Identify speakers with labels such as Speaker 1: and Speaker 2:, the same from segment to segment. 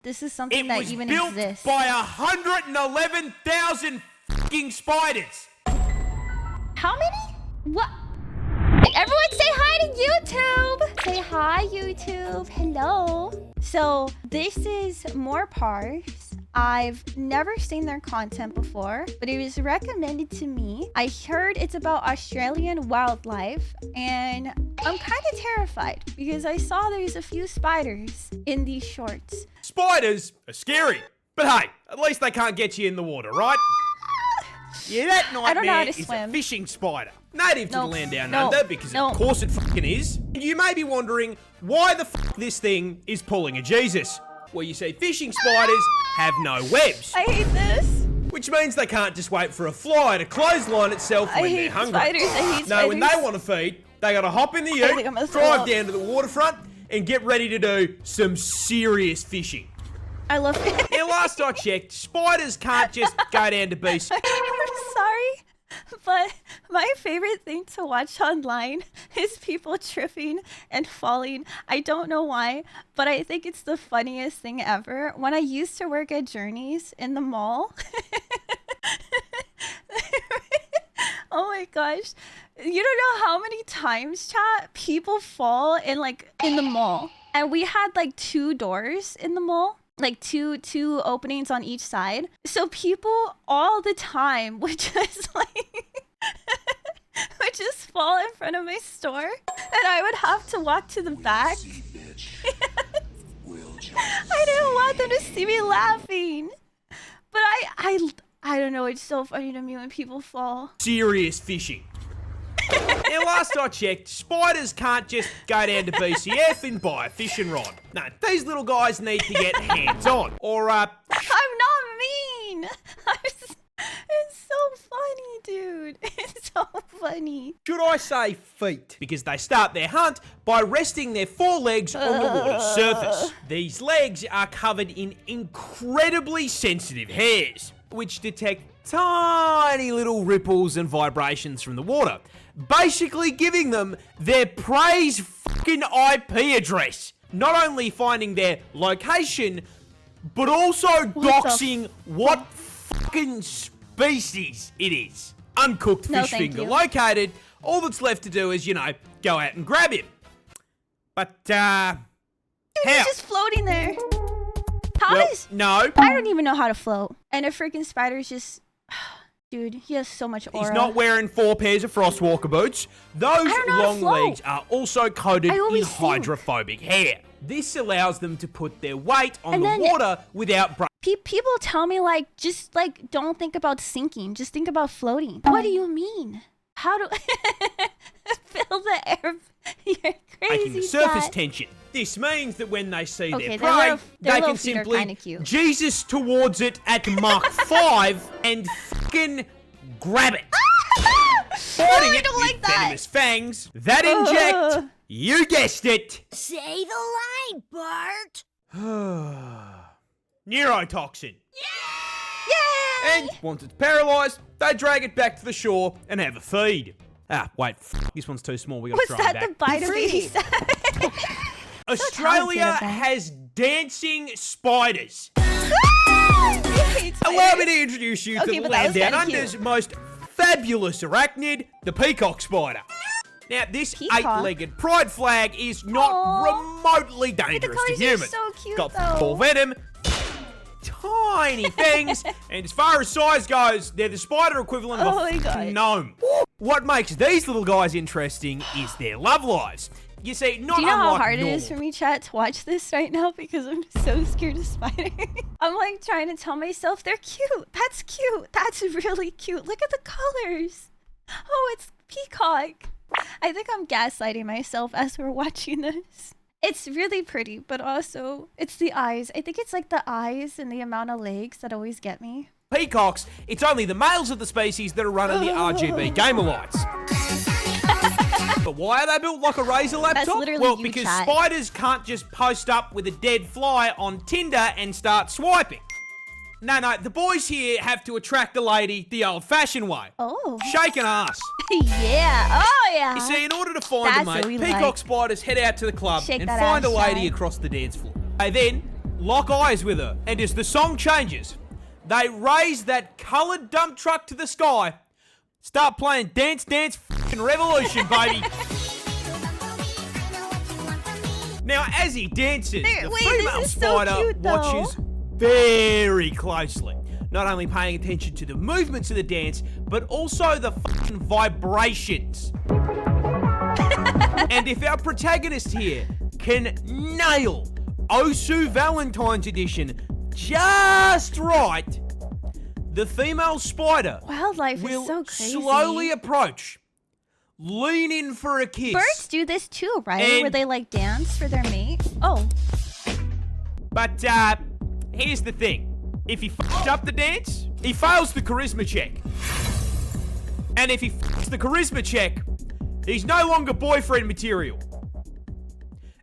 Speaker 1: this is something that even
Speaker 2: It was
Speaker 1: exists.
Speaker 2: built by 111,000 fucking spiders.
Speaker 1: How many? What? Everyone say hi to YouTube! Say hi, YouTube. Hello. So, this is MoreParz. I've never seen their content before, but it was recommended to me. I heard it's about Australian wildlife, and I'm kind of terrified because I saw there's a few spiders in these shorts.
Speaker 2: Spiders are scary, but hey, at least they can't get you in the water, right? Yeah, that
Speaker 1: I don't know how
Speaker 2: nightmare
Speaker 1: to
Speaker 2: is
Speaker 1: swim.
Speaker 2: a fishing spider. Native to the
Speaker 1: Nope.
Speaker 2: land down
Speaker 1: Nope.
Speaker 2: under, because
Speaker 1: Nope.
Speaker 2: of course it fucking is. You may be wondering why the fuck this thing is pulling a Jesus. Well, you see, fishing spiders have no webs,
Speaker 1: I hate this.
Speaker 2: which means they can't just wait for a fly to clothesline itself
Speaker 1: I
Speaker 2: when
Speaker 1: hate
Speaker 2: they're hungry.
Speaker 1: spiders. I hate
Speaker 2: No, when they
Speaker 1: spiders.
Speaker 2: want to feed, they gotta hop in the
Speaker 1: think I'm
Speaker 2: ute,
Speaker 1: gonna throw
Speaker 2: drive
Speaker 1: up.
Speaker 2: down to the waterfront, and get ready to do some serious fishing.
Speaker 1: I love it.
Speaker 2: Now, last I checked, spiders can't just go down to BC.
Speaker 1: I'm sorry, but my favorite thing to watch online is people tripping and falling. I don't know why, but I think it's the funniest thing ever. When I used to work at Journeys in the mall, oh my gosh, you don't know how many times, chat, people fall in the mall. And we had like 2 doors in the mall. Like two openings on each side. So people all the time would just would just fall in front of my store, and I would have to walk to the back. I didn't want them to see me laughing, but I don't know. It's so funny to me when people fall.
Speaker 2: Serious fishing. Now, last I checked, spiders can't just go down to BCF and buy a fishing rod. No, these little guys need to get hands-on. Or,
Speaker 1: I'm not mean. It's so funny, dude. It's so funny.
Speaker 2: should I say feet? Because they start their hunt by resting their forelegs on the water's surface. These legs are covered in incredibly sensitive hairs, which detect tiny little ripples and vibrations from the water, basically giving them their prey's fucking IP address. Not only finding their location, but also doxing what fucking species it is. Uncooked
Speaker 1: No,
Speaker 2: fish
Speaker 1: thank
Speaker 2: finger
Speaker 1: you.
Speaker 2: located. All that's left to do is, go out and grab him. But, how?
Speaker 1: He's just floating there. How
Speaker 2: Well,
Speaker 1: does...
Speaker 2: no.
Speaker 1: I don't even know how to float. And a freaking spider's just... Dude, he has so much aura.
Speaker 2: He's not wearing 4 pairs of Frostwalker boots. Those
Speaker 1: don't know how to
Speaker 2: long
Speaker 1: float.
Speaker 2: legs are also coated
Speaker 1: I
Speaker 2: in
Speaker 1: always think.
Speaker 2: hydrophobic hair. This allows them to put their weight on
Speaker 1: And
Speaker 2: the
Speaker 1: then-
Speaker 2: water without
Speaker 1: People tell me, don't think about sinking. Just think about floating. What do you mean? How do... Fill the air... You're
Speaker 2: breaking
Speaker 1: crazy,
Speaker 2: the surface
Speaker 1: Dad.
Speaker 2: tension. This means that when they see
Speaker 1: Okay,
Speaker 2: their
Speaker 1: their
Speaker 2: prey,
Speaker 1: little- their
Speaker 2: they
Speaker 1: little
Speaker 2: can
Speaker 1: feet are
Speaker 2: simply
Speaker 1: kinda cute.
Speaker 2: Jesus towards it at Mach 5 and fucking grab it. Fighting
Speaker 1: I
Speaker 2: it
Speaker 1: don't
Speaker 2: with
Speaker 1: like that.
Speaker 2: venomous fangs that inject,
Speaker 1: Ugh.
Speaker 2: you guessed it,
Speaker 3: Say the line, Bart.
Speaker 2: neurotoxin.
Speaker 1: Yay!
Speaker 2: And once it's paralyzed, they drag it back to the shore and have a feed. Ah, wait, this one's too small. We gotta
Speaker 1: Was
Speaker 2: throw it
Speaker 1: that the
Speaker 2: back.
Speaker 1: bite of baby
Speaker 2: Australia
Speaker 1: talented, Ben.
Speaker 2: has dancing spiders.
Speaker 1: Allow
Speaker 2: Allow me to introduce you to
Speaker 1: Okay,
Speaker 2: the
Speaker 1: but that
Speaker 2: land
Speaker 1: was
Speaker 2: down
Speaker 1: kinda
Speaker 2: under's most fabulous arachnid, the peacock spider. Now, this
Speaker 1: Peacock?
Speaker 2: 8-legged pride flag is not
Speaker 1: Aw.
Speaker 2: remotely dangerous to
Speaker 1: colours are
Speaker 2: humans.
Speaker 1: so cute,
Speaker 2: Got
Speaker 1: though.
Speaker 2: full venom, tiny fangs, and as far as size goes, they're the spider equivalent
Speaker 1: Oh
Speaker 2: of
Speaker 1: my
Speaker 2: a
Speaker 1: God.
Speaker 2: gnome. What makes these little guys interesting is their love lives. You see, not
Speaker 1: Do you know how
Speaker 2: unlike
Speaker 1: hard it
Speaker 2: normal
Speaker 1: is for me, chat, to watch this right now? Because I'm so scared of spiders. I'm trying to tell myself they're cute. That's cute. That's really cute. Look at the colors. Oh, it's peacock. I think I'm gaslighting myself as we're watching this. It's really pretty, but also it's the eyes. I think it's the eyes and the amount of legs that always get me.
Speaker 2: peacocks, it's only the males of the species that are running the RGB gamer lights. But why are they built like a Razer laptop?
Speaker 1: literally
Speaker 2: Well,
Speaker 1: you,
Speaker 2: because
Speaker 1: chat.
Speaker 2: spiders can't just post up with a dead fly on Tinder and start swiping. No, the boys here have to attract the lady the old-fashioned way.
Speaker 1: Oh.
Speaker 2: Shake an ass.
Speaker 1: Yeah. Oh, yeah.
Speaker 2: You see, in order to find
Speaker 1: That's
Speaker 2: a
Speaker 1: what
Speaker 2: mate,
Speaker 1: we
Speaker 2: peacock
Speaker 1: like.
Speaker 2: spiders head out to the club
Speaker 1: Shake
Speaker 2: and
Speaker 1: that
Speaker 2: find a
Speaker 1: ass,
Speaker 2: lady
Speaker 1: Shai.
Speaker 2: across the dance floor. They then lock eyes with her, and as the song changes, they raise that coloured dump truck to the sky, start playing Dance Dance f***ing Revolution, baby. Now, as he dances, the female spider watches very closely, not only paying attention to the movements of the dance, but also the f***ing vibrations. And if our protagonist here can nail Osu Valentine's Edition just right, the female spider
Speaker 1: Wildlife
Speaker 2: will
Speaker 1: is so crazy.
Speaker 2: slowly approach, lean in for a kiss.
Speaker 1: Birds do this too, right? Where they like dance for their mate. Oh.
Speaker 2: But here's the thing. If he f***s up the dance, he fails the charisma check. And if he f***s the charisma check, he's no longer boyfriend material.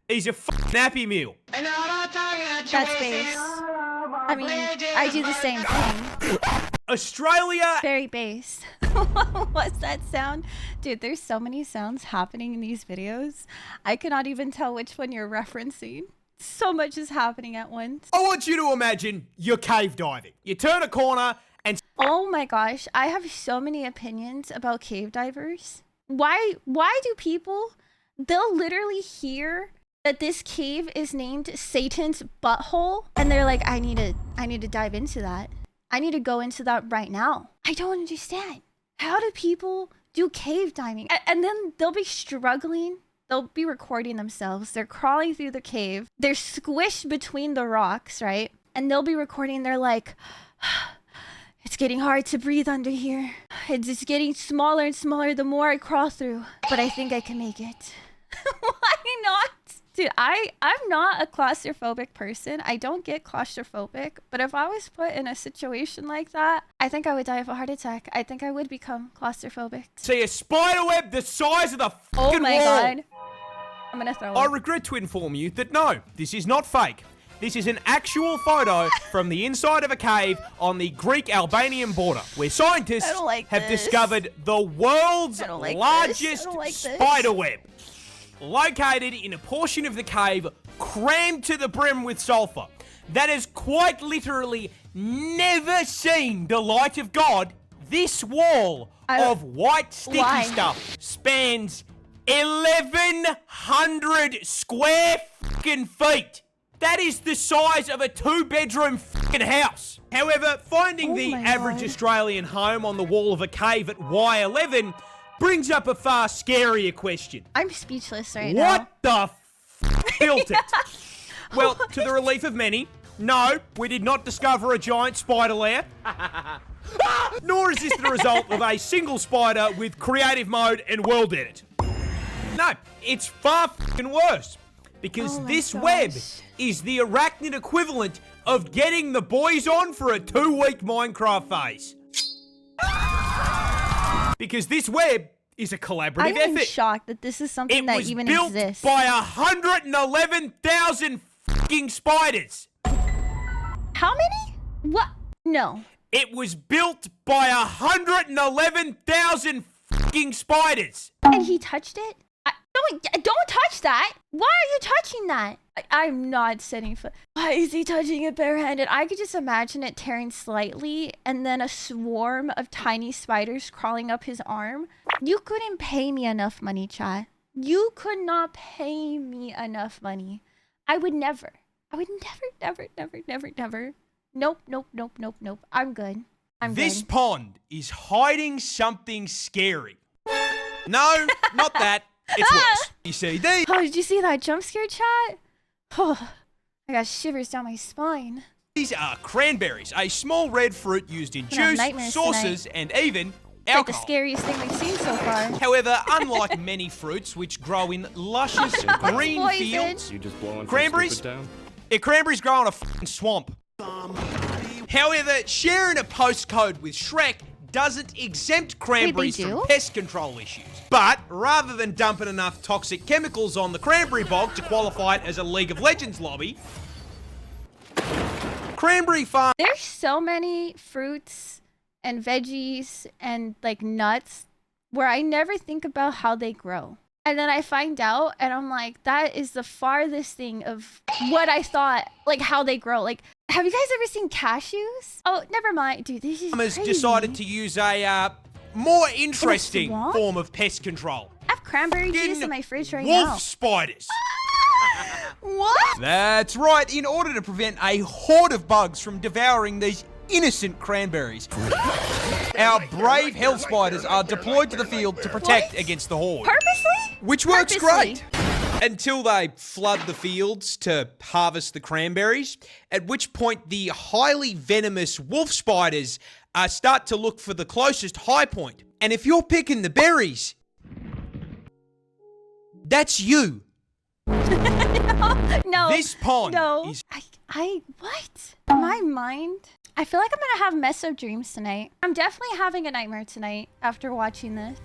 Speaker 2: He's a f***ing Happy Meal.
Speaker 1: That's base. I mean, I do the same thing.
Speaker 2: Australia.
Speaker 1: Very base. What's that sound? Dude, there's so many sounds happening in these videos. I cannot even tell which one you're referencing. So much is happening at once.
Speaker 2: I want you to imagine you're cave diving. You turn a corner and...
Speaker 1: Oh my gosh, I have so many opinions about cave divers. Why do people... They'll literally hear that this cave is named Satan's butthole, and they're like, I need to dive into that. I need to go into that right now. I don't understand. How do people do cave diving? And then they'll be struggling. They'll be recording themselves. They're crawling through the cave. They're squished between the rocks, right? And they'll be recording. They're like, it's getting hard to breathe under here. It's just getting smaller and smaller the more I crawl through. But I think I can make it. Why not? Dude, I'm not a claustrophobic person. I don't get claustrophobic. But if I was put in a situation like that, I think I would die of a heart attack. I think I would become claustrophobic.
Speaker 2: See a spider web the size of the fucking wall.
Speaker 1: Oh my god. I'm gonna throw it.
Speaker 2: I regret to inform you that no, this is not fake. This is an actual photo from the inside of a cave on the Greek-Albanian border, where scientists have discovered the world's largest spider web, located in a portion of the cave crammed to the brim with sulfur that has quite literally never seen the light of God. This wall of white sticky stuff spans 1,100 square fucking feet. That is the size of a 2-bedroom fucking house. However, finding the average Australian home on the wall of a cave at Y11 brings up a far scarier question.
Speaker 1: I'm speechless right now.
Speaker 2: What the f built it? Well, to the relief of many, no, we did not discover a giant spider lair. Nor is this the result of a single spider with creative mode and world edit. No, it's far fucking worse. Because this web is the arachnid equivalent of getting the boys on for a 2-week Minecraft phase. Because this web is a collaborative effort.
Speaker 1: I'm shocked that this is something that even exists.
Speaker 2: It was built by 111,000 fucking spiders.
Speaker 1: How many? What? No.
Speaker 2: It was built by 111,000 fucking spiders.
Speaker 1: And he touched it? Don't touch that. Why are you touching that? I'm not setting foot. Why is he touching it barehanded? I could just imagine it tearing slightly and then a swarm of tiny spiders crawling up his arm. You couldn't pay me enough money, chat. You could not pay me enough money. I would never. I would never. Nope. I'm good.
Speaker 2: This pond is hiding something scary. No, not that. It's worse. You see,
Speaker 1: oh, did you see that jump scare, chat? Oh, I got shivers down my spine.
Speaker 2: These are cranberries, a small red fruit used in juice, sauces, and even alcohol.
Speaker 1: Like the scariest thing we've seen so far.
Speaker 2: However, unlike many fruits which grow in luscious green fields, cranberries grow on a fucking swamp. However, sharing a postcode with Shrek doesn't exempt cranberries from pest control issues. But rather than dumping enough toxic chemicals on the cranberry bog to qualify it as a League of Legends lobby, cranberry farm...
Speaker 1: There's so many fruits and veggies and like nuts where I never think about how they grow. And then I find out and I'm like, that is the farthest thing of what I thought, like how they grow. Like, have you guys ever seen cashews? Oh, never mind. Dude, this is
Speaker 2: Farmers
Speaker 1: crazy.
Speaker 2: decided to use a more interesting
Speaker 1: swamp?
Speaker 2: form of pest control.
Speaker 1: I have cranberry juice
Speaker 2: Getting
Speaker 1: in my fridge right
Speaker 2: wolf
Speaker 1: now.
Speaker 2: spiders.
Speaker 1: What?
Speaker 4: That's right, in order to prevent a horde of bugs from devouring these innocent cranberries. Our brave hell spiders are deployed to the field to protect
Speaker 1: What?
Speaker 4: against the horde.
Speaker 1: Purposely?
Speaker 4: Which works
Speaker 1: Purposely.
Speaker 4: great.
Speaker 2: Until they flood the fields to harvest the cranberries, at which point the highly venomous wolf spiders start to look for the closest high point. And if you're picking the berries, that's you.
Speaker 1: No.
Speaker 2: This pond
Speaker 1: No.
Speaker 2: is...
Speaker 1: What? My mind? I feel like I'm gonna have mess up dreams tonight. I'm definitely having a nightmare tonight after watching this.